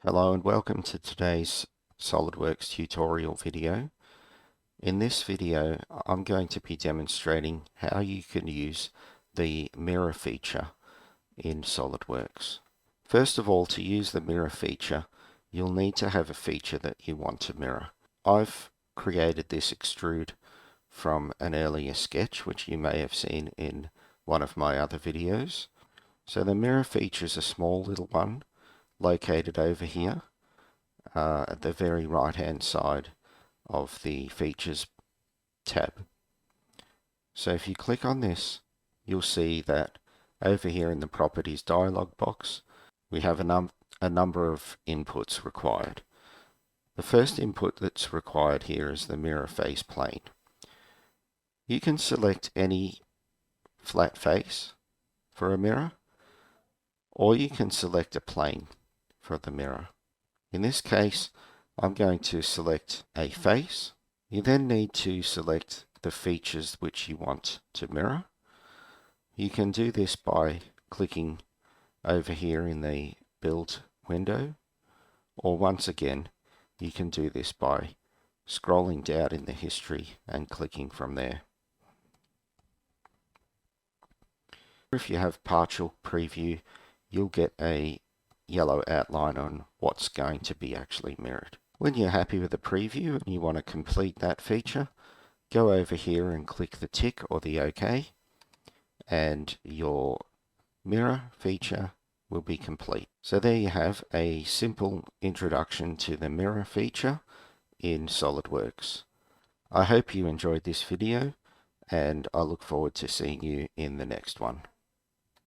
Hello and welcome to today's SolidWorks tutorial video. In this video I'm going to be demonstrating how you can use the mirror feature in SolidWorks. First of all, to use the mirror feature you'll need to have a feature that you want to mirror. I've created this extrude from an earlier sketch which you may have seen in one of my other videos. So the mirror feature is a small little one located over here at the very right hand side of the features tab. So if you click on this, you'll see that over here in the properties dialog box we have a number of inputs required. The first input that's required here is the mirror face plane. You can select any flat face for a mirror, or you can select a plane for the mirror. In this case, I'm going to select a face. You then need to select the features which you want to mirror. You can do this by clicking over here in the build window, or once again you can do this by scrolling down in the history and clicking from there. If you have partial preview, you'll get a yellow outline on what's going to be actually mirrored. When you're happy with the preview and you want to complete that feature, go over here and click the tick or the OK, and your mirror feature will be complete. So there you have a simple introduction to the mirror feature in SolidWorks. I hope you enjoyed this video, and I look forward to seeing you in the next one.